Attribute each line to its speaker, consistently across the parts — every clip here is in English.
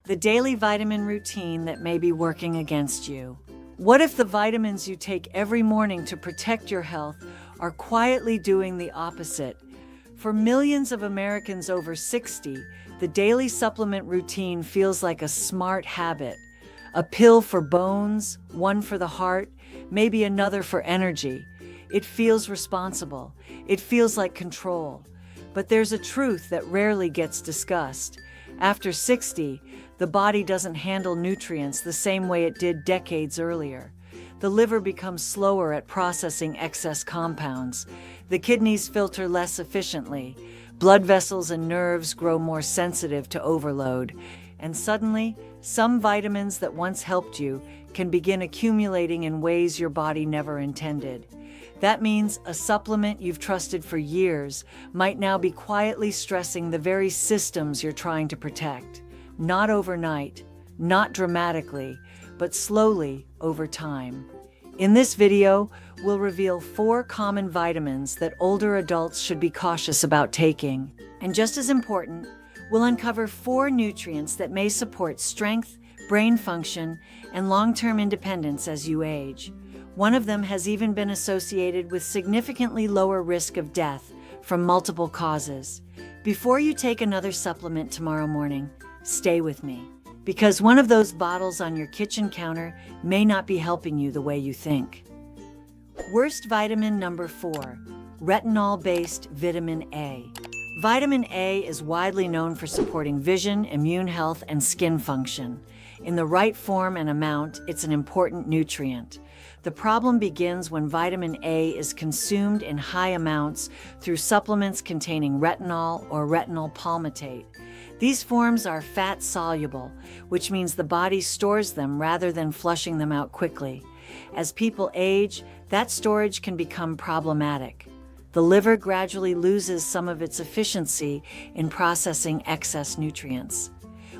Speaker 1: The daily vitamin routine that may be working against you. What if the vitamins you take every morning to protect your health are quietly doing the opposite? For millions of Americans over 60, the daily supplement routine feels like a smart habit. A pill for bones, one for the heart, maybe another for energy. It feels responsible. It feels like control. But there's a truth that rarely gets discussed. After 60, the body doesn't handle nutrients the same way it did decades earlier. The liver becomes slower at processing excess compounds. The kidneys filter less efficiently. Blood vessels and nerves grow more sensitive to overload. And suddenly, some vitamins that once helped you can begin accumulating in ways your body never intended. That means a supplement you've trusted for years might now be quietly stressing the very systems you're trying to protect. Not overnight, not dramatically, but slowly over time. In this video, we'll reveal 4 common vitamins that older adults should be cautious about taking. And just as important, we'll uncover 4 nutrients that may support strength, brain function, and long-term independence as you age. One of them has even been associated with significantly lower risk of death from multiple causes. Before you take another supplement tomorrow morning, stay with me, because one of those bottles on your kitchen counter may not be helping you the way you think. Worst vitamin number 4, retinol-based vitamin A. Vitamin A is widely known for supporting vision, immune health, and skin function. In the right form and amount, it's an important nutrient. The problem begins when vitamin A is consumed in high amounts through supplements containing retinol or retinol palmitate. These forms are fat-soluble, which means the body stores them rather than flushing them out quickly. As people age, that storage can become problematic. The liver gradually loses some of its efficiency in processing excess nutrients.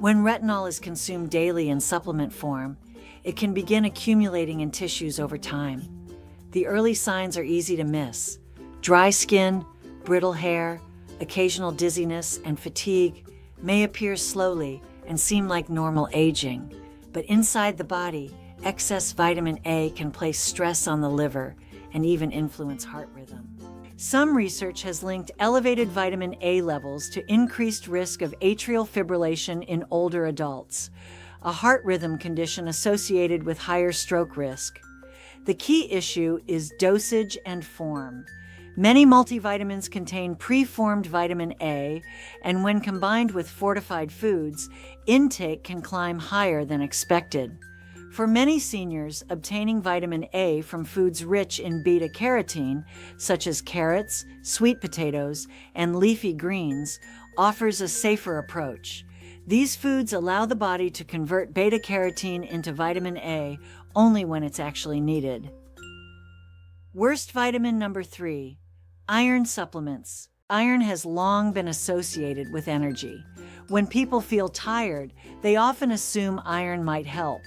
Speaker 1: When retinol is consumed daily in supplement form, it can begin accumulating in tissues over time. The early signs are easy to miss. Dry skin, brittle hair, occasional dizziness, and fatigue may appear slowly and seem like normal aging. But inside the body, excess vitamin A can place stress on the liver and even influence heart rhythm. Some research has linked elevated vitamin A levels to increased risk of atrial fibrillation in older adults, a heart rhythm condition associated with higher stroke risk. The key issue is dosage and form. Many multivitamins contain preformed vitamin A, and when combined with fortified foods, intake can climb higher than expected. For many seniors, obtaining vitamin A from foods rich in beta-carotene, such as carrots, sweet potatoes, and leafy greens, offers a safer approach. These foods allow the body to convert beta-carotene into vitamin A only when it's actually needed. Worst vitamin number 3, iron supplements. Iron has long been associated with energy. When people feel tired, they often assume iron might help.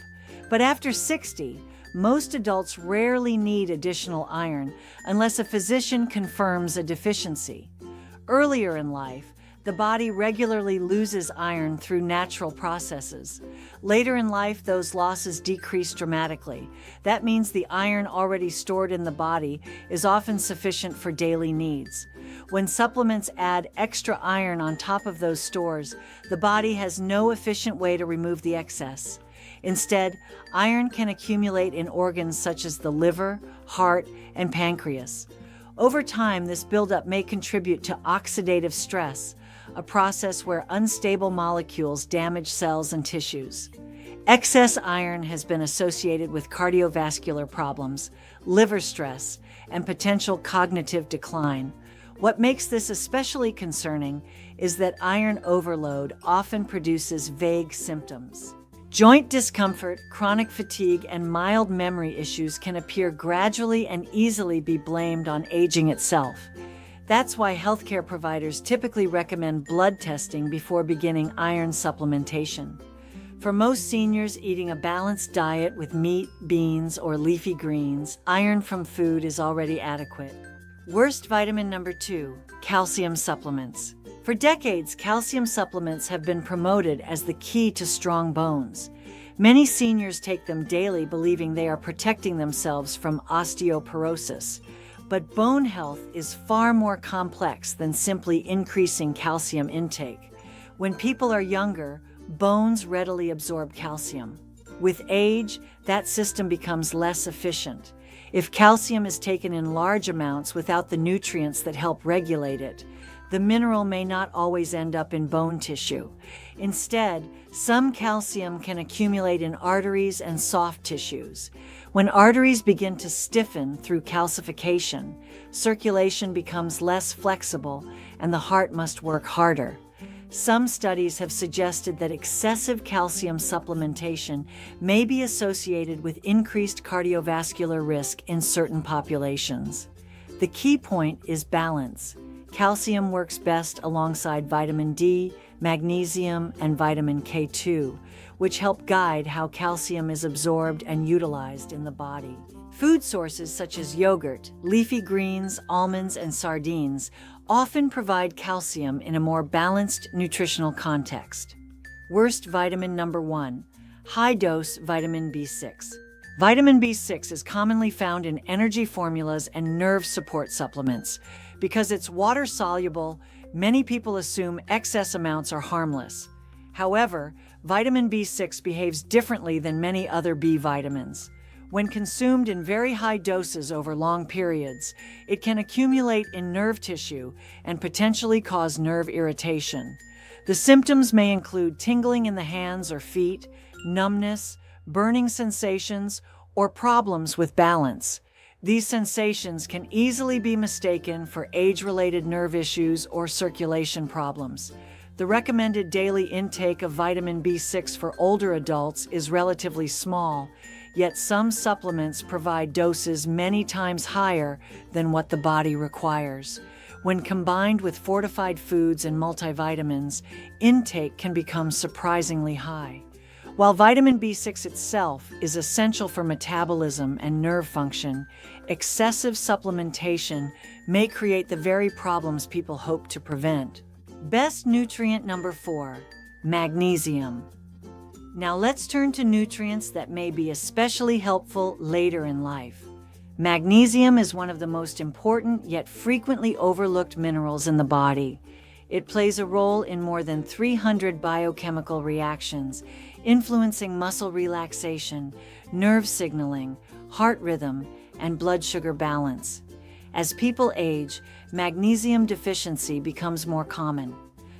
Speaker 1: But after 60, most adults rarely need additional iron unless a physician confirms a deficiency. Earlier in life, the body regularly loses iron through natural processes. Later in life, those losses decrease dramatically. That means the iron already stored in the body is often sufficient for daily needs. When supplements add extra iron on top of those stores, the body has no efficient way to remove the excess. Instead, iron can accumulate in organs such as the liver, heart, and pancreas. Over time, this buildup may contribute to oxidative stress, a process where unstable molecules damage cells and tissues. Excess iron has been associated with cardiovascular problems, liver stress, and potential cognitive decline. What makes this especially concerning is that iron overload often produces vague symptoms. Joint discomfort, chronic fatigue, and mild memory issues can appear gradually and easily be blamed on aging itself. That's why healthcare providers typically recommend blood testing before beginning iron supplementation. For most seniors eating a balanced diet with meat, beans, or leafy greens, iron from food is already adequate. Worst vitamin number 2, calcium supplements. For decades, calcium supplements have been promoted as the key to strong bones. Many seniors take them daily, believing they are protecting themselves from osteoporosis. But bone health is far more complex than simply increasing calcium intake. When people are younger, bones readily absorb calcium. With age, that system becomes less efficient. If calcium is taken in large amounts without the nutrients that help regulate it, the mineral may not always end up in bone tissue. Instead, some calcium can accumulate in arteries and soft tissues. When arteries begin to stiffen through calcification, circulation becomes less flexible and the heart must work harder. Some studies have suggested that excessive calcium supplementation may be associated with increased cardiovascular risk in certain populations. The key point is balance. Calcium works best alongside vitamin D, magnesium, and vitamin K2, which help guide how calcium is absorbed and utilized in the body. Food sources such as yogurt, leafy greens, almonds, and sardines often provide calcium in a more balanced nutritional context. Worst vitamin number 1, high-dose vitamin B6. Vitamin B6 is commonly found in energy formulas and nerve support supplements. Because it's water-soluble, many people assume excess amounts are harmless. However, vitamin B6 behaves differently than many other B vitamins. When consumed in very high doses over long periods, it can accumulate in nerve tissue and potentially cause nerve irritation. The symptoms may include tingling in the hands or feet, numbness, burning sensations, or problems with balance. These sensations can easily be mistaken for age-related nerve issues or circulation problems. The recommended daily intake of vitamin B6 for older adults is relatively small, yet some supplements provide doses many times higher than what the body requires. When combined with fortified foods and multivitamins, intake can become surprisingly high. While vitamin B6 itself is essential for metabolism and nerve function, excessive supplementation may create the very problems people hope to prevent. Best nutrient number 4, magnesium. Now let's turn to nutrients that may be especially helpful later in life. Magnesium is one of the most important yet frequently overlooked minerals in the body. It plays a role in more than 300 biochemical reactions, influencing muscle relaxation, nerve signaling, heart rhythm, and blood sugar balance. As people age, magnesium deficiency becomes more common.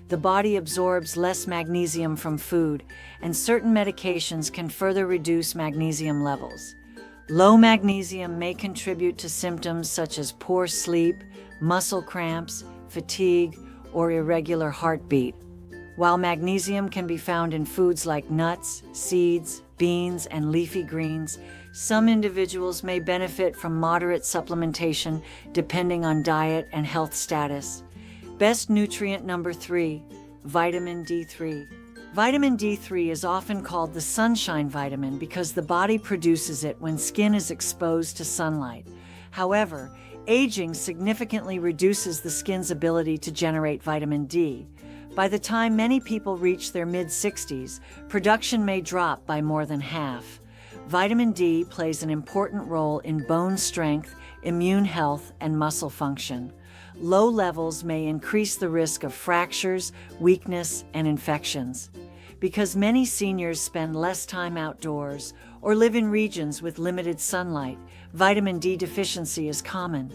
Speaker 1: The body absorbs less magnesium from food, and certain medications can further reduce magnesium levels. Low magnesium may contribute to symptoms such as poor sleep, muscle cramps, fatigue, or irregular heartbeat. While magnesium can be found in foods like nuts, seeds, beans, and leafy greens, some individuals may benefit from moderate supplementation depending on diet and health status. Best nutrient number 3, vitamin D3. Vitamin D3 is often called the sunshine vitamin because the body produces it when skin is exposed to sunlight. However, aging significantly reduces the skin's ability to generate vitamin D. By the time many people reach their mid-60s, production may drop by more than half. Vitamin D plays an important role in bone strength, immune health, and muscle function. Low levels may increase the risk of fractures, weakness, and infections. Because many seniors spend less time outdoors or live in regions with limited sunlight, vitamin D deficiency is common.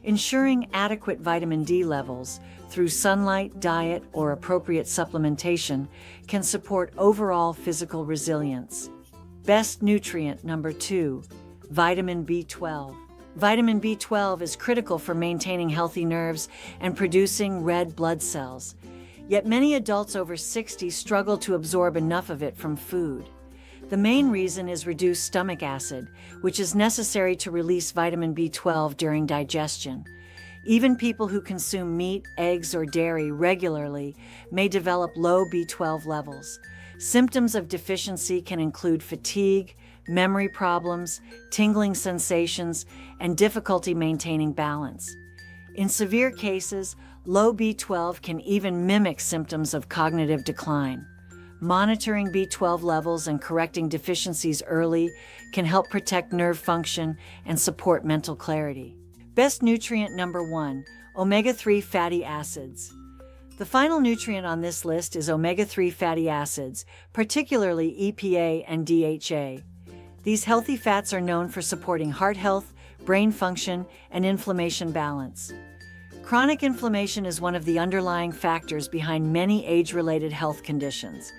Speaker 1: Ensuring adequate vitamin D levels through sunlight, diet, or appropriate supplementation can support overall physical resilience. Best nutrient number 2, vitamin B12. Vitamin B12 is critical for maintaining healthy nerves and producing red blood cells. Yet many adults over 60 struggle to absorb enough of it from food. The main reason is reduced stomach acid, which is necessary to release vitamin B12 during digestion. Even people who consume meat, eggs, or dairy regularly may develop low B12 levels. Symptoms of deficiency can include fatigue, memory problems, tingling sensations, and difficulty maintaining balance. In severe cases, Low B12 can even mimic symptoms of cognitive decline. Monitoring B12 levels and correcting deficiencies early can help protect nerve function and support mental clarity. Best nutrient number 1, omega-3 fatty acids. The final nutrient on this list is omega-3 fatty acids, particularly EPA and DHA. These healthy fats are known for supporting heart health, brain function, and inflammation balance. Chronic inflammation is one of the underlying factors behind many age-related health conditions.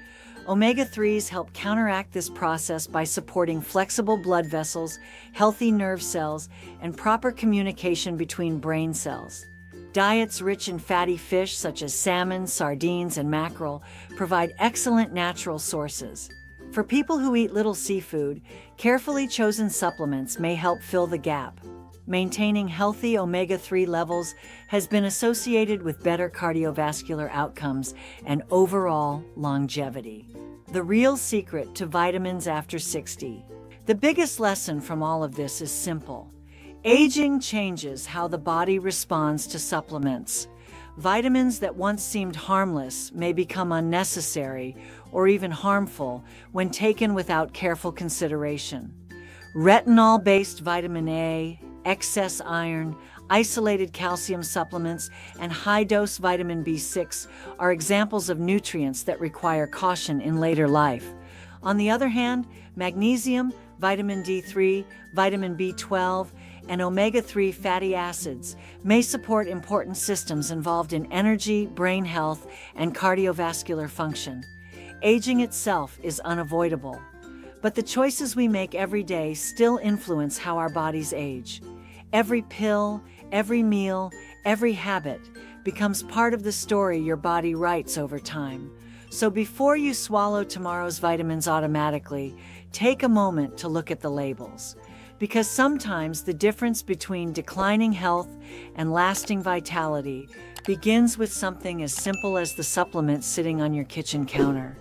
Speaker 1: Omega-3s help counteract this process by supporting flexible blood vessels, healthy nerve cells, and proper communication between brain cells. Diets rich in fatty fish such as salmon, sardines, and mackerel provide excellent natural sources. For people who eat little seafood, carefully chosen supplements may help fill the gap. Maintaining healthy omega-3 levels has been associated with better cardiovascular outcomes and overall longevity. The real secret to vitamins after 60. The biggest lesson from all of this is simple. Aging changes how the body responds to supplements. Vitamins that once seemed harmless may become unnecessary or even harmful when taken without careful consideration. Retinol-based vitamin A, excess iron, isolated calcium supplements, and high-dose vitamin B6 are examples of nutrients that require caution in later life. On the other hand, magnesium, vitamin D3, vitamin B12, and omega-3 fatty acids may support important systems involved in energy, brain health, and cardiovascular function. Aging itself is unavoidable, but the choices we make every day still influence how our bodies age. Every pill, every meal, every habit becomes part of the story your body writes over time. So before you swallow tomorrow's vitamins automatically, take a moment to look at the labels. Because sometimes the difference between declining health and lasting vitality begins with something as simple as the supplement sitting on your kitchen counter.